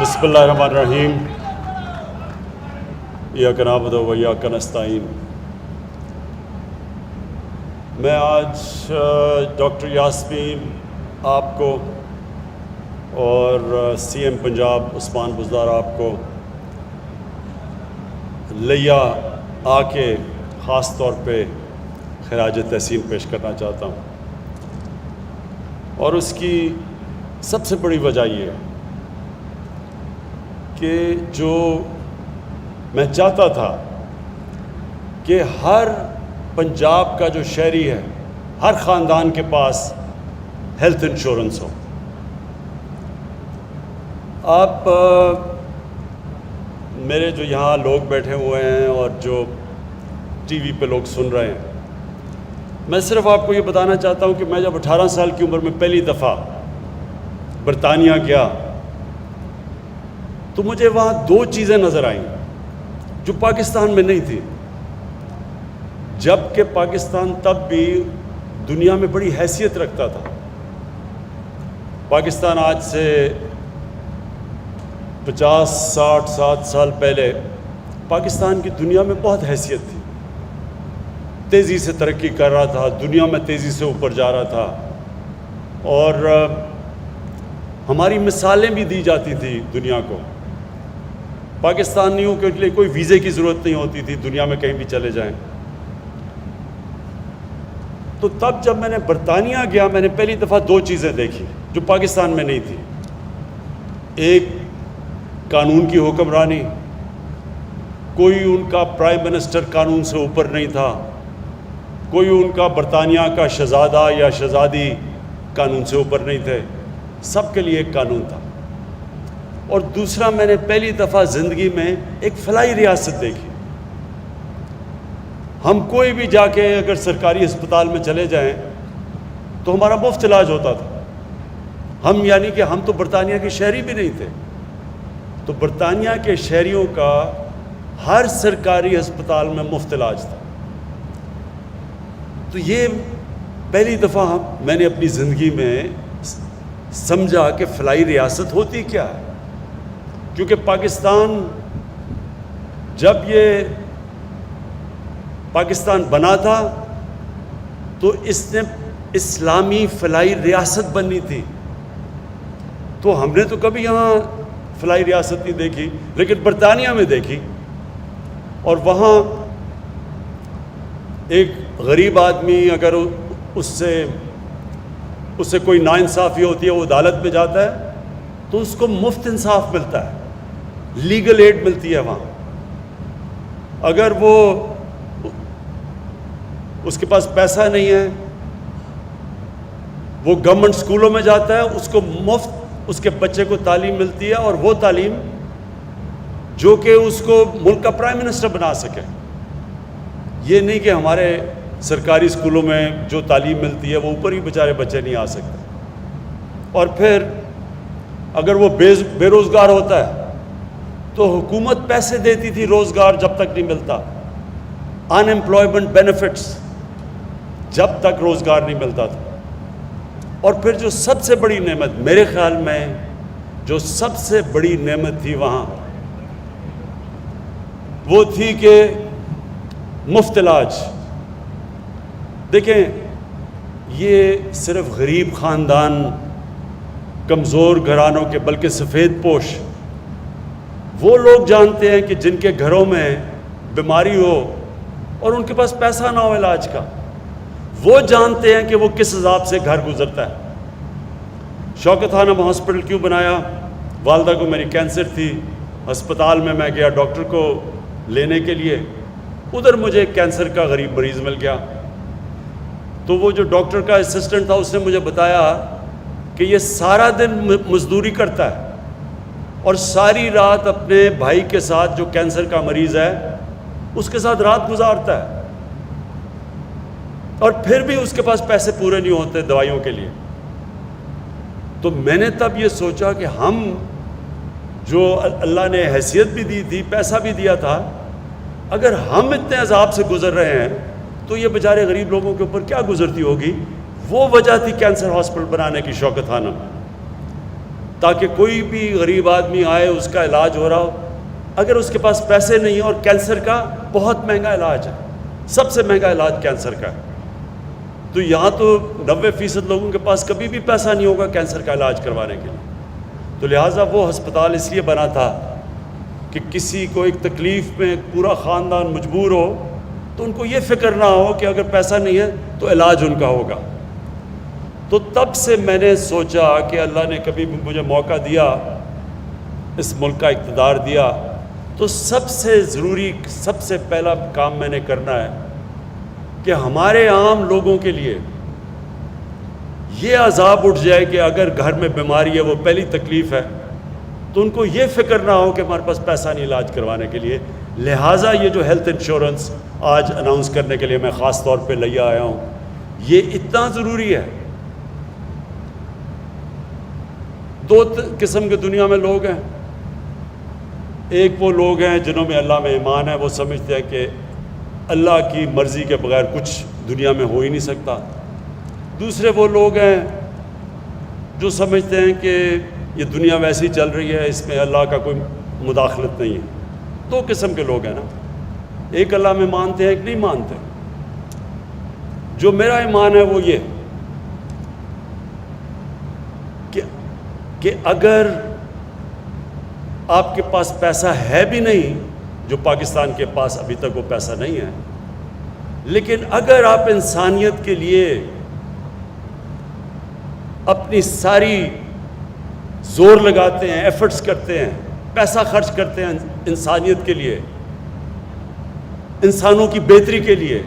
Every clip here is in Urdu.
بسم اللہ الرحمن الرحیم ایاک نعبد و ایاک نستعین۔ میں آج ڈاکٹر یاسمین آپ کو اور سی ایم پنجاب عثمان بزدار آپ کو لیا آ کے خاص طور پہ خراج تحسین پیش کرنا چاہتا ہوں، اور اس کی سب سے بڑی وجہ یہ ہے کہ جو میں چاہتا تھا کہ ہر پنجاب کا جو شہری ہے، ہر خاندان کے پاس ہیلتھ انشورنس ہو۔ آپ میرے جو یہاں لوگ بیٹھے ہوئے ہیں اور جو ٹی وی پہ لوگ سن رہے ہیں، میں صرف آپ کو یہ بتانا چاہتا ہوں کہ میں جب 18 سال کی عمر میں پہلی دفعہ برطانیہ گیا تو مجھے وہاں دو چیزیں نظر آئیں جو پاکستان میں نہیں تھی، جبکہ پاکستان تب بھی دنیا میں بڑی حیثیت رکھتا تھا۔ پاکستان آج سے 50 60 7 سال پہلے پاکستان کی دنیا میں بہت حیثیت تھی، تیزی سے ترقی کر رہا تھا، دنیا میں تیزی سے اوپر جا رہا تھا، اور ہماری مثالیں بھی دی جاتی تھی دنیا کو۔ پاکستانیوں کے لیے کوئی ویزے کی ضرورت نہیں ہوتی تھی، دنیا میں کہیں بھی چلے جائیں۔ تو تب جب میں نے برطانیہ گیا، میں نے پہلی دفعہ دو چیزیں دیکھی جو پاکستان میں نہیں تھی۔ ایک، قانون کی حکمرانی، کوئی ان کا پرائم منسٹر قانون سے اوپر نہیں تھا، کوئی ان کا برطانیہ کا شہزادہ یا شہزادی قانون سے اوپر نہیں تھے، سب کے لیے ایک قانون تھا۔ اور دوسرا، میں نے پہلی دفعہ زندگی میں ایک فلاحی ریاست دیکھی۔ ہم کوئی بھی جا کے اگر سرکاری ہسپتال میں چلے جائیں تو ہمارا مفت علاج ہوتا تھا۔ ہم یعنی کہ ہم تو برطانیہ کے شہری بھی نہیں تھے، تو برطانیہ کے شہریوں کا ہر سرکاری ہسپتال میں مفت علاج تھا۔ تو یہ پہلی دفعہ میں نے اپنی زندگی میں سمجھا کہ فلاحی ریاست ہوتی کیا ہے، کیونکہ پاکستان جب یہ پاکستان بنا تھا تو اس نے اسلامی فلاحی ریاست بنی تھی، تو ہم نے تو کبھی یہاں فلاحی ریاست نہیں دیکھی، لیکن برطانیہ میں دیکھی۔ اور وہاں ایک غریب آدمی اگر اس سے کوئی ناانصافی ہوتی ہے، وہ عدالت میں جاتا ہے تو اس کو مفت انصاف ملتا ہے، لیگل ایڈ ملتی ہے وہاں۔ اگر وہ اس کے پاس پیسہ نہیں ہے، وہ گورنمنٹ اسکولوں میں جاتا ہے، اس کو مفت اس کے بچے کو تعلیم ملتی ہے، اور وہ تعلیم جو کہ اس کو ملک کا پرائم منسٹر بنا سکے۔ یہ نہیں کہ ہمارے سرکاری اسکولوں میں جو تعلیم ملتی ہے وہ اوپر ہی بیچارے بچے نہیں آ سکتے۔ اور پھر اگر وہ بے روزگار ہوتا ہے تو حکومت پیسے دیتی تھی روزگار جب تک نہیں ملتا، ان ایمپلائمنٹ بینیفٹس جب تک روزگار نہیں ملتا تھا۔ اور پھر جو سب سے بڑی نعمت میرے خیال میں، جو سب سے بڑی نعمت تھی وہاں، وہ تھی کہ مفت علاج۔ دیکھیں، یہ صرف غریب خاندان، کمزور گھرانوں کے، بلکہ سفید پوش وہ لوگ جانتے ہیں کہ جن کے گھروں میں بیماری ہو اور ان کے پاس پیسہ نہ ہو علاج کا، وہ جانتے ہیں کہ وہ کس عذاب سے گھر گزرتا ہے۔ شوکت خانم ہاسپٹل کیوں بنایا؟ والدہ کو میری کینسر تھی، ہسپتال میں گیا ڈاکٹر کو لینے کے لیے، ادھر مجھے کینسر کا غریب مریض مل گیا۔ تو وہ جو ڈاکٹر کا اسسٹنٹ تھا، اس نے مجھے بتایا کہ یہ سارا دن مزدوری کرتا ہے اور ساری رات اپنے بھائی کے ساتھ جو کینسر کا مریض ہے اس کے ساتھ رات گزارتا ہے، اور پھر بھی اس کے پاس پیسے پورے نہیں ہوتے دوائیوں کے لیے۔ تو میں نے تب یہ سوچا کہ ہم جو اللہ نے حیثیت بھی دی تھی، پیسہ بھی دیا تھا، اگر ہم اتنے عذاب سے گزر رہے ہیں تو یہ بیچارے غریب لوگوں کے اوپر کیا گزرتی ہوگی۔ وہ وجہ تھی کینسر ہاسپٹل بنانے کی شوکت خانم۔ تاکہ کوئی بھی غریب آدمی آئے اس کا علاج ہو رہا ہو. اگر اس کے پاس پیسے نہیں ہیں، اور کینسر کا بہت مہنگا علاج ہے، سب سے مہنگا علاج کینسر کا ہے، تو یہاں تو 90% لوگوں کے پاس کبھی بھی پیسہ نہیں ہوگا کینسر کا علاج کروانے کے لیے. تو لہٰذا وہ ہسپتال اس لیے بنا تھا کہ کسی کو ایک تکلیف میں پورا خاندان مجبور ہو تو ان کو یہ فکر نہ ہو کہ اگر پیسہ نہیں ہے تو علاج ان کا ہوگا. تو تب سے میں نے سوچا کہ اللہ نے کبھی بھی مجھے موقع دیا، اس ملک کا اقتدار دیا، تو سب سے ضروری، سب سے پہلا کام میں نے کرنا ہے کہ ہمارے عام لوگوں کے لیے یہ عذاب اٹھ جائے کہ اگر گھر میں بیماری ہے، وہ پہلی تکلیف ہے، تو ان کو یہ فکر نہ ہو کہ ہمارے پاس پیسہ نہیں علاج کروانے کے لیے. لہٰذا یہ جو ہیلتھ انشورنس آج اناؤنس کرنے کے لیے میں خاص طور پہ لے آیا ہوں، یہ اتنا ضروری ہے. دو قسم کے دنیا میں لوگ ہیں. ایک وہ لوگ ہیں جنہوں میں اللہ میں ایمان ہے، وہ سمجھتے ہیں کہ اللہ کی مرضی کے بغیر کچھ دنیا میں ہو ہی نہیں سکتا. دوسرے وہ لوگ ہیں جو سمجھتے ہیں کہ یہ دنیا ویسی چل رہی ہے، اس میں اللہ کا کوئی مداخلت نہیں ہے. دو قسم کے لوگ ہیں نا، ایک اللہ میں مانتے ہیں، ایک نہیں مانتے. جو میرا ایمان ہے وہ یہ کہ اگر آپ کے پاس پیسہ ہے بھی نہیں، جو پاکستان کے پاس ابھی تک وہ پیسہ نہیں ہے، لیکن اگر آپ انسانیت کے لیے اپنی ساری زور لگاتے ہیں، ایفرٹس کرتے ہیں، پیسہ خرچ کرتے ہیں انسانیت کے لیے، انسانوں کی بہتری کے لیے،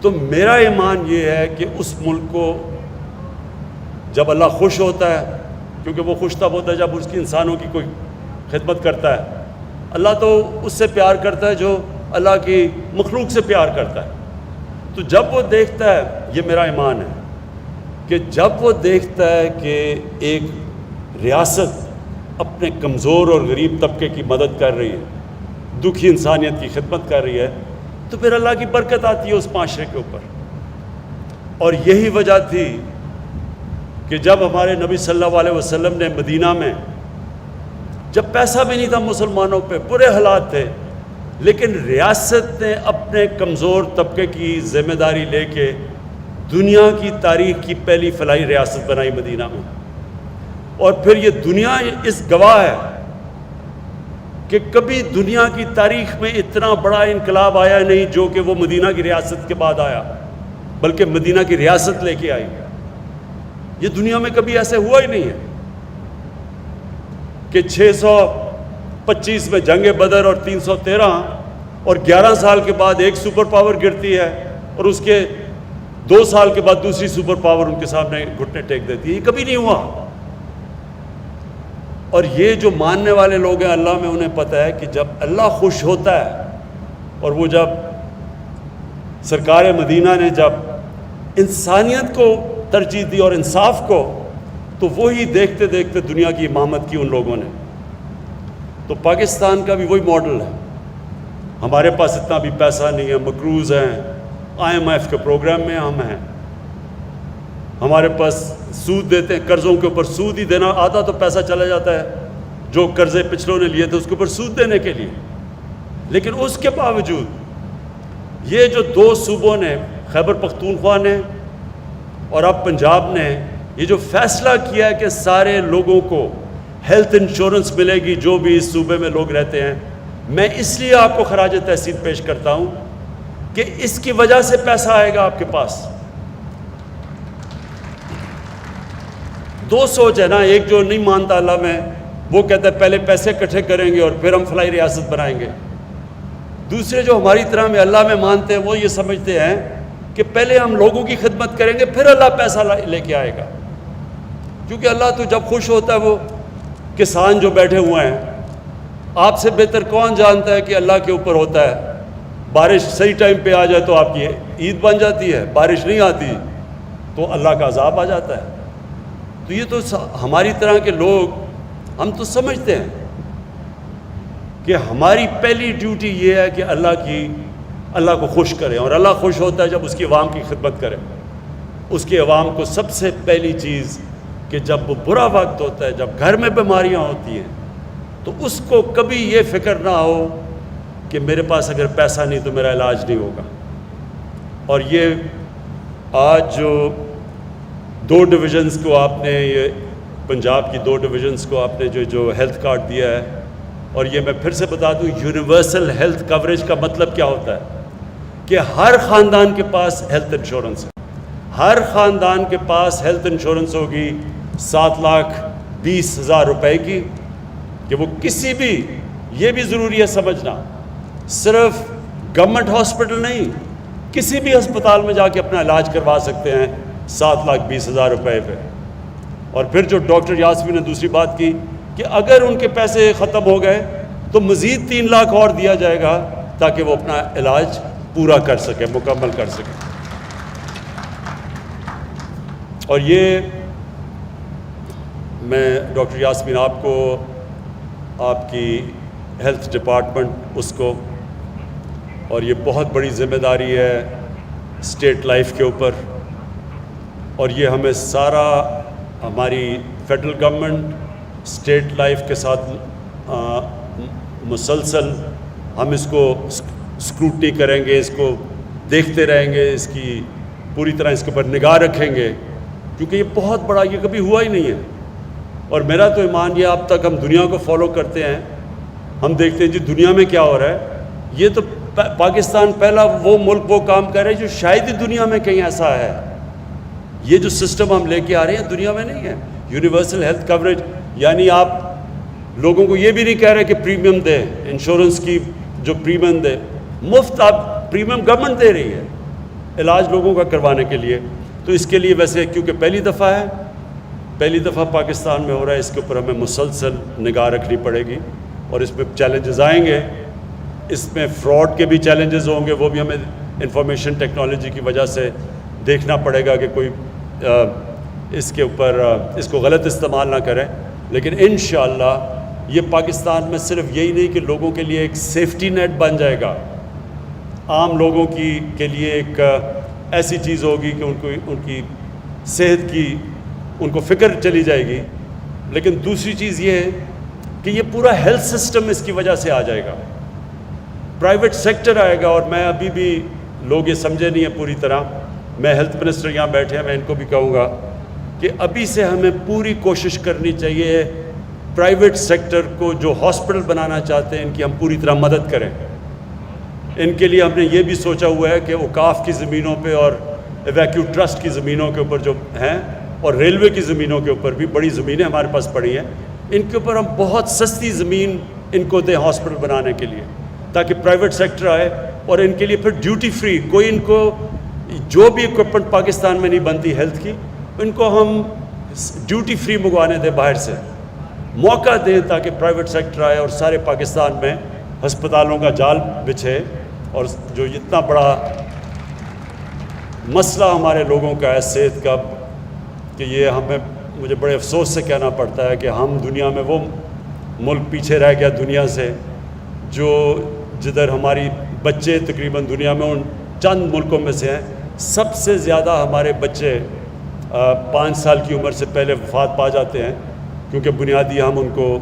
تو میرا ایمان یہ ہے کہ اس ملک کو جب اللہ خوش ہوتا ہے، کیونکہ وہ خوش تب ہوتا ہے جب اس کی انسانوں کی کوئی خدمت کرتا ہے. اللہ تو اس سے پیار کرتا ہے جو اللہ کی مخلوق سے پیار کرتا ہے. تو جب وہ دیکھتا ہے، یہ میرا ایمان ہے کہ جب وہ دیکھتا ہے کہ ایک ریاست اپنے کمزور اور غریب طبقے کی مدد کر رہی ہے، دکھی انسانیت کی خدمت کر رہی ہے، تو پھر اللہ کی برکت آتی ہے اس معاشرے کے اوپر. اور یہی وجہ تھی کہ جب ہمارے نبی صلی اللہ علیہ وسلم نے مدینہ میں، جب پیسہ بھی نہیں تھا مسلمانوں پہ، برے حالات تھے، لیکن ریاست نے اپنے کمزور طبقے کی ذمہ داری لے کے دنیا کی تاریخ کی پہلی فلاحی ریاست بنائی مدینہ میں. اور پھر یہ دنیا اس گواہ ہے کہ کبھی دنیا کی تاریخ میں اتنا بڑا انقلاب آیا نہیں جو کہ وہ مدینہ کی ریاست کے بعد آیا، بلکہ مدینہ کی ریاست لے کے آئی. یہ دنیا میں کبھی ایسے ہوا ہی نہیں ہے کہ 625 میں جنگ بدر اور 313 اور 11 سال کے بعد ایک سپر پاور گرتی ہے اور اس کے 2 سال کے بعد دوسری سپر پاور ان کے سامنے گھٹنے ٹیک دیتی ہے. یہ کبھی نہیں ہوا. اور یہ جو ماننے والے لوگ ہیں اللہ میں، انہیں پتہ ہے کہ جب اللہ خوش ہوتا ہے، اور وہ جب سرکار مدینہ نے جب انسانیت کو ترجیح دی اور انصاف کو، تو وہی دیکھتے دیکھتے دنیا کی امامت کی ان لوگوں نے. تو پاکستان کا بھی وہی ماڈل ہے. ہمارے پاس اتنا بھی پیسہ نہیں ہے، مقروض ہیں، IMF کے پروگرام میں ہم ہیں، ہمارے پاس سود دیتے ہیں، قرضوں کے اوپر سود ہی دینا، آدھا تو پیسہ چلا جاتا ہے جو قرضے پچھلوں نے لیے تھے اس کے اوپر سود دینے کے لیے. لیکن اس کے باوجود یہ جو 2 صوبوں نے، خیبر پختونخوا نے اور اب پنجاب نے، یہ جو فیصلہ کیا ہے کہ سارے لوگوں کو ہیلتھ انشورنس ملے گی جو بھی اس صوبے میں لوگ رہتے ہیں، میں اس لیے آپ کو خراج تحسین پیش کرتا ہوں کہ اس کی وجہ سے پیسہ آئے گا آپ کے پاس. 2 سوچ ہے نا، ایک جو نہیں مانتا اللہ میں، وہ کہتا ہے پہلے پیسے اکٹھے کریں گے اور پھر ہم فلاحی ریاست بنائیں گے. دوسرے جو ہماری طرح میں اللہ میں مانتے ہیں، وہ یہ سمجھتے ہیں کہ پہلے ہم لوگوں کی خدمت کریں گے پھر اللہ پیسہ لے کے آئے گا. کیونکہ اللہ تو جب خوش ہوتا ہے، وہ کسان جو بیٹھے ہوئے ہیں، آپ سے بہتر کون جانتا ہے کہ اللہ کے اوپر ہوتا ہے. بارش صحیح ٹائم پہ آ جائے تو آپ کی عید بن جاتی ہے، بارش نہیں آتی تو اللہ کا عذاب آ جاتا ہے. تو یہ تو ہماری طرح کے لوگ، ہم تو سمجھتے ہیں کہ ہماری پہلی ڈیوٹی یہ ہے کہ اللہ کو خوش کریں، اور اللہ خوش ہوتا ہے جب اس کی عوام کی خدمت کریں. اس کے عوام کو سب سے پہلی چیز کہ جب وہ برا وقت ہوتا ہے، جب گھر میں بیماریاں ہوتی ہیں، تو اس کو کبھی یہ فکر نہ ہو کہ میرے پاس اگر پیسہ نہیں تو میرا علاج نہیں ہوگا۔ اور یہ آج جو 2 ڈویژنز کو آپ نے، یہ پنجاب کی 2 ڈویژنز کو آپ نے جو ہیلتھ کارڈ دیا ہے، اور یہ میں پھر سے بتا دوں، یونیورسل ہیلتھ کوریج کا مطلب کیا ہوتا ہے کہ ہر خاندان کے پاس ہیلتھ انشورنس ہے، ہر خاندان کے پاس ہیلتھ انشورنس ہوگی 7,20,000 روپے کی، کہ وہ کسی بھی، یہ بھی ضروری ہے سمجھنا، صرف گورنمنٹ ہاسپٹل نہیں، کسی بھی ہسپتال میں جا کے اپنا علاج کروا سکتے ہیں 7,20,000 روپے پہ۔ اور پھر جو ڈاکٹر یاسمین نے دوسری بات کی کہ اگر ان کے پیسے ختم ہو گئے تو مزید 3 لاکھ اور دیا جائے گا تاکہ وہ اپنا علاج پورا کر سکے، مکمل کر سکے۔ اور یہ میں ڈاکٹر یاسمین آپ کو، آپ کی ہیلتھ ڈپارٹمنٹ اس کو، اور یہ بہت بڑی ذمہ داری ہے اسٹیٹ لائف کے اوپر، اور یہ ہمیں سارا، ہماری فیڈرل گورنمنٹ اسٹیٹ لائف کے ساتھ مسلسل ہم اس کو اسکروٹنی کریں گے، اس کو دیکھتے رہیں گے، اس کی پوری طرح اس کے اوپر نگاہ رکھیں گے، کیونکہ یہ بہت بڑا، یہ کبھی ہوا ہی نہیں ہے۔ اور میرا تو ایمان یہ، اب تک ہم دنیا کو فالو کرتے ہیں، ہم دیکھتے ہیں جی دنیا میں کیا ہو رہا ہے، یہ تو پاکستان پہلا وہ ملک وہ کام کر رہے ہیں جو شاید ہی دنیا میں کہیں ایسا ہے۔ یہ جو سسٹم ہم لے کے آ رہے ہیں دنیا میں نہیں ہے، یونیورسل ہیلتھ کوریج، یعنی آپ لوگوں کو یہ بھی نہیں کہہ رہے کہ پریمیم دے، انشورنس کی جو پریمیم دے، مفت آپ پریمیم گورنمنٹ دے رہی ہے علاج لوگوں کا کروانے کے لیے۔ تو اس کے لیے ویسے کیونکہ پہلی دفعہ پاکستان میں ہو رہا ہے، اس کے اوپر ہمیں مسلسل نگاہ رکھنی پڑے گی، اور اس میں چیلنجز آئیں گے، اس میں فراڈ کے بھی چیلنجز ہوں گے، وہ بھی ہمیں انفارمیشن ٹیکنالوجی کی وجہ سے دیکھنا پڑے گا کہ کوئی اس کے اوپر اس کو غلط استعمال نہ کرے۔ لیکن انشاءاللہ یہ پاکستان میں صرف یہی نہیں کہ لوگوں کے لیے ایک سیفٹی نیٹ بن جائے گا، عام لوگوں کے لیے ایک ایسی چیز ہوگی کہ ان کی صحت کی ان کو فکر چلی جائے گی، لیکن دوسری چیز یہ ہے کہ یہ پورا ہیلتھ سسٹم اس کی وجہ سے آ جائے گا، پرائیویٹ سیکٹر آئے گا۔ اور میں ابھی بھی، لوگ یہ سمجھے نہیں ہیں پوری طرح، میں ہیلتھ منسٹر یہاں بیٹھے ہیں، میں ان کو بھی کہوں گا کہ ابھی سے ہمیں پوری کوشش کرنی چاہیے پرائیویٹ سیکٹر کو جو ہاسپٹل بنانا چاہتے ہیں ان کی ہم پوری طرح مدد کریں۔ ان کے لیے ہم نے یہ بھی سوچا ہوا ہے کہ اوقاف کی زمینوں پہ اور ایویکیو ٹرسٹ کی زمینوں کے اوپر جو ہیں، اور ریلوے کی زمینوں کے اوپر بھی بڑی زمینیں ہمارے پاس پڑی ہیں، ان کے اوپر ہم بہت سستی زمین ان کو دیں ہاسپٹل بنانے کے لیے، تاکہ پرائیویٹ سیکٹر آئے، اور ان کے لیے پھر ڈیوٹی فری، کوئی ان کو جو بھی اکوپمنٹ پاکستان میں نہیں بنتی ہیلتھ کی، ان کو ہم ڈیوٹی فری منگوانے دیں باہر سے، موقع دیں تاکہ پرائیویٹ سیکٹر آئے اور سارے پاکستان میں ہسپتالوں کا جال بچھے۔ اور جو اتنا بڑا مسئلہ ہمارے لوگوں کا ہے صحت کا، کہ یہ مجھے بڑے افسوس سے کہنا پڑتا ہے کہ ہم دنیا میں وہ ملک پیچھے رہ گیا دنیا سے، جدھر ہماری بچے تقریباً دنیا میں ان چند ملکوں میں سے ہیں، سب سے زیادہ ہمارے بچے 5 سال کی عمر سے پہلے وفات پا جاتے ہیں، کیونکہ بنیادی ہم ان کو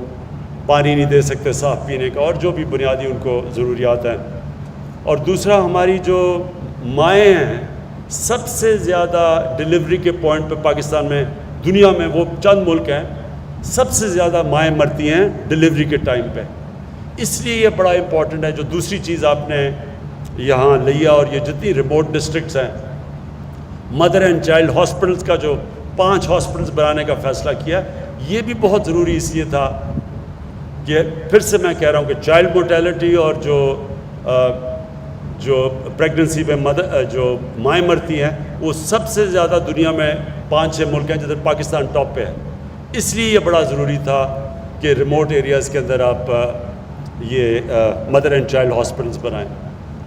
پانی نہیں دے سکتے صاف پینے کا، اور جو بھی بنیادی ان کو ضروریات ہیں۔ اور دوسرا، ہماری جو مائیں ہیں، سب سے زیادہ ڈیلیوری کے پوائنٹ پہ پاکستان میں، دنیا میں وہ چند ملک ہیں، سب سے زیادہ مائیں مرتی ہیں ڈیلیوری کے ٹائم پہ۔ اس لیے یہ بڑا امپورٹنٹ ہے۔ جو دوسری چیز آپ نے یہاں لیا، اور یہ جتنی ریموٹ ڈسٹرکٹس ہیں، مدر اینڈ چائلڈ ہاسپٹلس کا جو 5 ہاسپٹلس بنانے کا فیصلہ کیا، یہ بھی بہت ضروری اس لیے تھا کہ پھر سے میں کہہ رہا ہوں کہ چائلڈ مورٹیلٹی اور جو پریگننسی میں جو مائیں مرتی ہیں، وہ سب سے زیادہ دنیا میں 5-6 ملک ہیں جدھر پاکستان ٹاپ پہ ہے۔ اس لیے یہ بڑا ضروری تھا کہ ریموٹ ایریاز کے اندر آپ یہ مدر اینڈ چائلڈ ہاسپٹلس بنائیں۔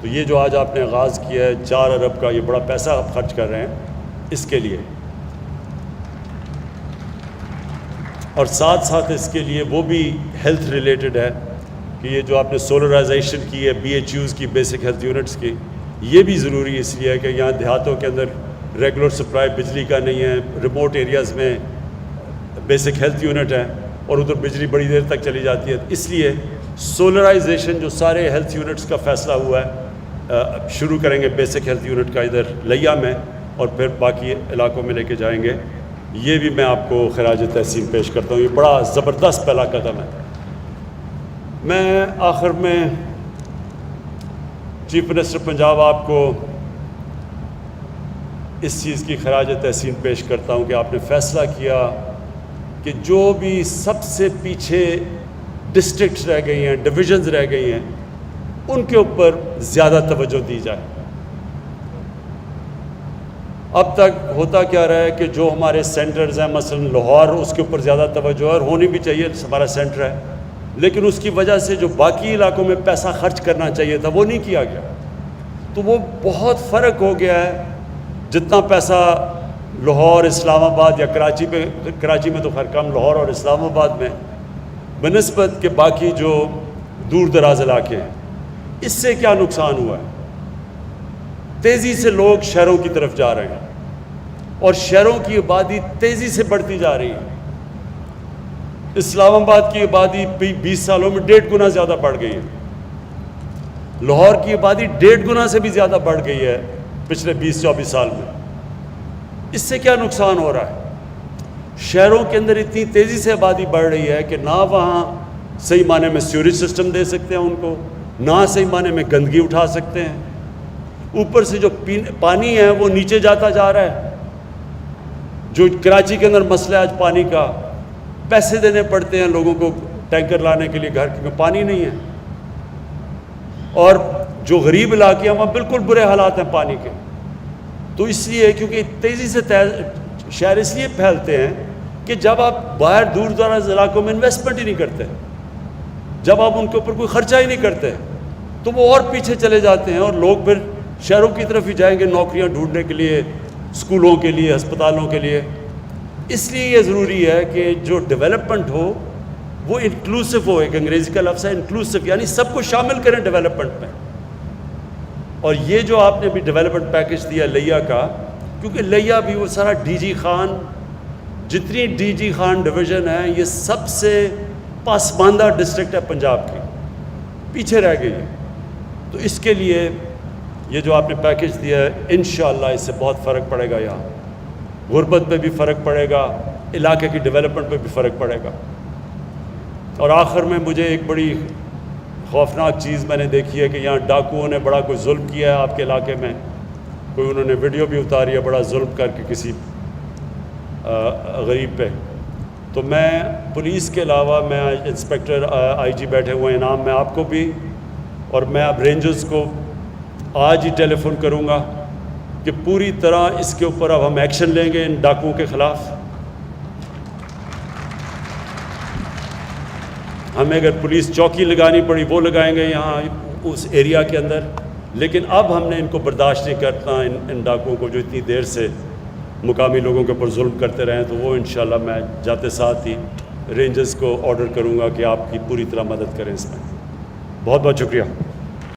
تو یہ جو آج آپ نے آغاز کیا ہے 4 ارب کا، یہ بڑا پیسہ آپ خرچ کر رہے ہیں اس کے لیے، اور ساتھ ساتھ اس کے لیے وہ بھی ہیلتھ ریلیٹڈ ہے کہ یہ جو آپ نے سولرائزیشن کی ہے BHUs کی، بیسک ہیلتھ یونٹس کی، یہ بھی ضروری اس لیے ہے کہ یہاں دیہاتوں کے اندر ریگولر سپلائی بجلی کا نہیں ہے، ریموٹ ایریاز میں بیسک ہیلتھ یونٹ ہیں اور ادھر بجلی بڑی دیر تک چلی جاتی ہے. اس لیے سولرائزیشن جو سارے ہیلتھ یونٹس کا فیصلہ ہوا ہے شروع کریں گے بیسک ہیلتھ یونٹ کا ادھر لیا میں اور پھر باقی علاقوں میں لے کے جائیں گے. یہ بھی میں آپ کو خراج تحسین پیش کرتا ہوں. یہ بڑا زبردست پہلا قدم ہے. میں آخر میں چیف منسٹر پنجاب آپ کو اس چیز کی خراج تحسین پیش کرتا ہوں کہ آپ نے فیصلہ کیا کہ جو بھی سب سے پیچھے ڈسٹرکٹس رہ گئی ہیں، ڈویژنز رہ گئی ہیں، ان کے اوپر زیادہ توجہ دی جائے. اب تک ہوتا کیا رہا ہے کہ جو ہمارے سینٹرز ہیں، مثلا لاہور، اس کے اوپر زیادہ توجہ ہے اور ہونی بھی چاہیے، ہمارا سینٹر ہے، لیکن اس کی وجہ سے جو باقی علاقوں میں پیسہ خرچ کرنا چاہیے تھا وہ نہیں کیا گیا. تو وہ بہت فرق ہو گیا ہے. جتنا پیسہ لاہور، اسلام آباد یا کراچی میں تو خیر کم، لاہور اور اسلام آباد میں بنسبت کہ باقی جو دور دراز علاقے ہیں، اس سے کیا نقصان ہوا ہے؟ تیزی سے لوگ شہروں کی طرف جا رہے ہیں اور شہروں کی آبادی تیزی سے بڑھتی جا رہی ہے. اسلام آباد کی آبادی 20 سالوں میں 1.5 گنا زیادہ بڑھ گئی ہے. لاہور کی آبادی 1.5 گنا سے بھی زیادہ بڑھ گئی ہے پچھلے 20-24 سال میں. اس سے کیا نقصان ہو رہا ہے؟ شہروں کے اندر اتنی تیزی سے آبادی بڑھ رہی ہے کہ نہ وہاں صحیح معنی میں سیوریج سسٹم دے سکتے ہیں ان کو، نہ صحیح معنی میں گندگی اٹھا سکتے ہیں. اوپر سے جو پانی ہے وہ نیچے جاتا جا رہا ہے. جو کراچی کے اندر مسئلہ ہے آج پانی کا، پیسے دینے پڑتے ہیں لوگوں کو ٹینکر لانے کے لیے گھر میں پانی نہیں ہے. اور جو غریب علاقے ہیں وہاں بالکل برے حالات ہیں پانی کے. تو اس لیے کیونکہ تیزی سے شہر اس لیے پھیلتے ہیں کہ جب آپ باہر دور دراز علاقوں میں انویسٹمنٹ ہی نہیں کرتے، جب آپ ان کے اوپر کوئی خرچہ ہی نہیں کرتے، تو وہ اور پیچھے چلے جاتے ہیں اور لوگ پھر شہروں کی طرف ہی جائیں گے نوکریاں ڈھونڈنے کے لیے، اسکولوں کے لیے، ہسپتالوں کے لیے. اس لیے یہ ضروری ہے کہ جو ڈیولپمنٹ ہو وہ انکلوسیو ہو. ایک انگریزی کا لفظ ہے انکلوسیو، یعنی سب کو شامل کریں ڈیولپمنٹ میں. اور یہ جو آپ نے بھی ڈیولپمنٹ پیکج دیا لیا کا، کیونکہ لیا بھی وہ سارا ڈی جی خان، جتنی ڈی جی خان ڈویژن ہے، یہ سب سے پسماندہ ڈسٹرکٹ ہے پنجاب کی، پیچھے رہ گئی ہے. تو اس کے لیے یہ جو آپ نے پیکج دیا ہے، انشاءاللہ اس سے بہت فرق پڑے گا. یہاں غربت پہ بھی فرق پڑے گا، علاقے کی ڈیولپمنٹ پہ بھی فرق پڑے گا. اور آخر میں مجھے ایک بڑی خوفناک چیز میں نے دیکھی ہے کہ یہاں ڈاکوؤں نے بڑا کوئی ظلم کیا ہے آپ کے علاقے میں. کوئی انہوں نے ویڈیو بھی اتاری ہے بڑا ظلم کر کے کسی غریب پہ. تو میں پولیس کے علاوہ میں انسپیکٹر آئی جی بیٹھے ہوئے ہیں انعام، میں آپ کو بھی، اور میں اب رینجرز کو آج ہی ٹیلی فون کروں گا کہ پوری طرح اس کے اوپر اب ہم ایکشن لیں گے ان ڈاکوؤں کے خلاف. ہمیں اگر پولیس چوکی لگانی پڑی وہ لگائیں گے یہاں اس ایریا کے اندر، لیکن اب ہم نے ان کو برداشت نہیں کرنا، ان ڈاکوؤں کو جو اتنی دیر سے مقامی لوگوں کے اوپر ظلم کرتے رہے ہیں. تو وہ انشاءاللہ میں جاتے ساتھ ہی رینجرز کو آرڈر کروں گا کہ آپ کی پوری طرح مدد کریں اس میں. بہت بہت شکریہ.